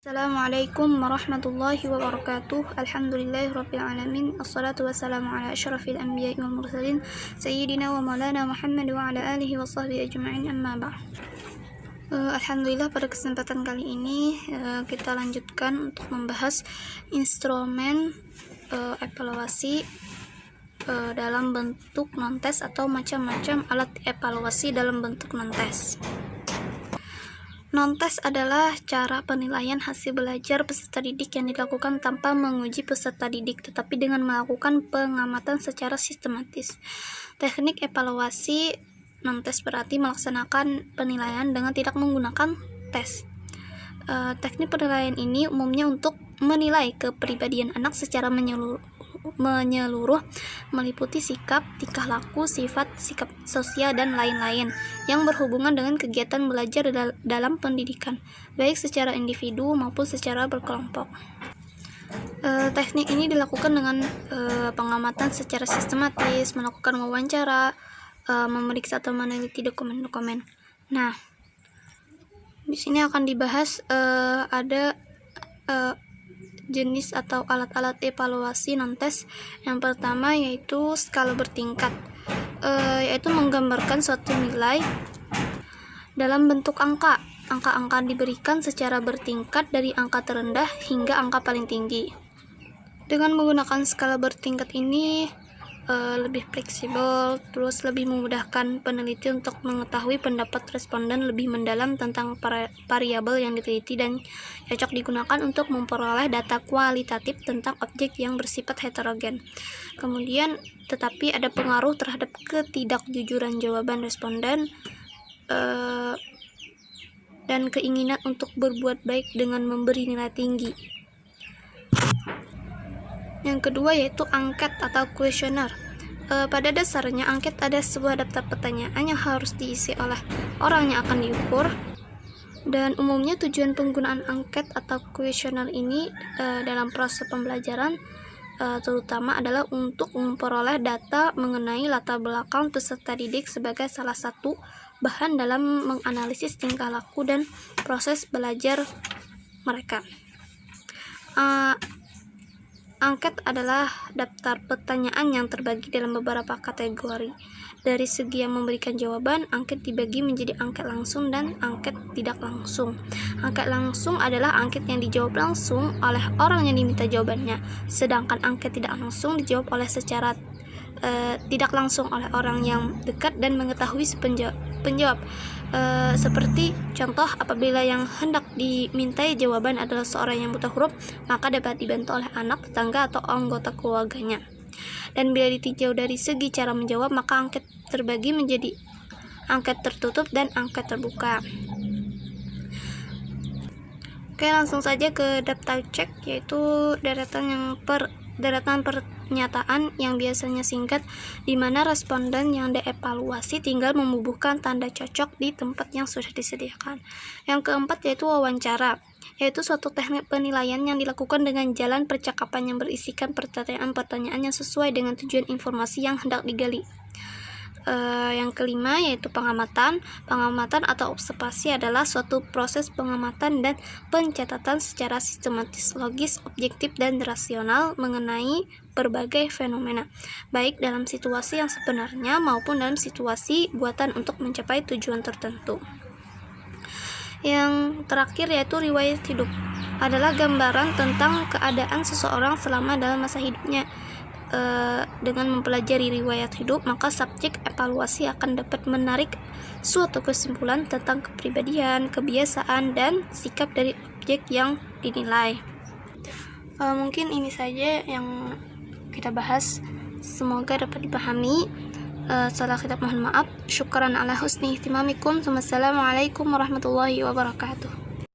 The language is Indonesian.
Assalamualaikum warahmatullahi wabarakatuh. Alhamdulillahirabbil alamin. Assalatu wassalamu ala asyrafil anbiya'i wal mursalin sayyidina wa maulana Muhammad wa ala alihi wa sahbihi ajma'in, amma ba'd. Alhamdulillah, pada kesempatan kali ini kita lanjutkan untuk membahas instrumen evaluasi dalam bentuk non-tes atau macam-macam alat evaluasi dalam bentuk non-tes. Non-tes adalah cara penilaian hasil belajar peserta didik yang dilakukan tanpa menguji peserta didik, tetapi dengan melakukan pengamatan secara sistematis. Teknik evaluasi non-tes berarti melaksanakan penilaian dengan tidak menggunakan tes. Teknik penilaian ini umumnya untuk menilai kepribadian anak secara menyeluruh, meliputi sikap, tingkah laku, sifat, sikap sosial, dan lain-lain yang berhubungan dengan kegiatan belajar dalam pendidikan, baik secara individu maupun secara berkelompok. Teknik ini dilakukan dengan pengamatan secara sistematis, melakukan wawancara, memeriksa atau meneliti dokumen-dokumen. Nah, di sini akan dibahas ada jenis atau alat-alat evaluasi non-tes. Yang pertama yaitu skala bertingkat, yaitu menggambarkan suatu nilai dalam bentuk angka. Angka-angka diberikan secara bertingkat dari angka terendah hingga angka paling tinggi. Dengan menggunakan skala bertingkat ini lebih fleksibel, terus lebih memudahkan peneliti untuk mengetahui pendapat responden lebih mendalam tentang variabel yang diteliti, dan cocok digunakan untuk memperoleh data kualitatif tentang objek yang bersifat heterogen. Kemudian, tetapi ada pengaruh terhadap ketidakjujuran jawaban responden dan keinginan untuk berbuat baik dengan memberi nilai tinggi. Yang kedua yaitu angket atau kuesioner. Pada dasarnya angket ada sebuah daftar pertanyaan yang harus diisi oleh orang yang akan diukur, dan umumnya tujuan penggunaan angket atau kuesioner ini dalam proses pembelajaran terutama adalah untuk memperoleh data mengenai latar belakang peserta didik sebagai salah satu bahan dalam menganalisis tingkah laku dan proses belajar mereka. Angket adalah daftar pertanyaan yang terbagi dalam beberapa kategori. Dari segi yang memberikan jawaban, angket dibagi menjadi angket langsung dan angket tidak langsung. Angket langsung adalah angket yang dijawab langsung oleh orang yang diminta jawabannya, sedangkan angket tidak langsung dijawab oleh secara tidak langsung oleh orang yang dekat dan mengetahui penjawab. Seperti contoh, apabila yang hendak dimintai jawaban adalah seorang yang buta huruf, maka dapat dibantu oleh anak, tetangga, atau anggota keluarganya. Dan bila ditinjau dari segi cara menjawab, maka angket terbagi menjadi angket tertutup dan angket terbuka. Oke, langsung saja ke daftar cek, yaitu deretan pernyataan yang biasanya singkat, di mana responden yang dievaluasi tinggal membubuhkan tanda cocok di tempat yang sudah disediakan. Yang keempat yaitu wawancara, yaitu suatu teknik penilaian yang dilakukan dengan jalan percakapan yang berisikan pertanyaan-pertanyaan yang sesuai dengan tujuan informasi yang hendak digali. Yang kelima yaitu pengamatan. Pengamatan atau observasi adalah suatu proses pengamatan dan pencatatan secara sistematis, logis, objektif, dan rasional mengenai berbagai fenomena, baik dalam situasi yang sebenarnya maupun dalam situasi buatan untuk mencapai tujuan tertentu. Yang terakhir yaitu riwayat hidup, adalah gambaran tentang keadaan seseorang selama dalam masa hidupnya. Dengan mempelajari riwayat hidup, maka subjek evaluasi akan dapat menarik suatu kesimpulan tentang kepribadian, kebiasaan, dan sikap dari objek yang dinilai. Mungkin ini saja yang kita bahas, semoga dapat dipahami. Salah kita mohon maaf. Syukran ala husni ihtimamikum. Wassalamualaikum warahmatullahi wabarakatuh.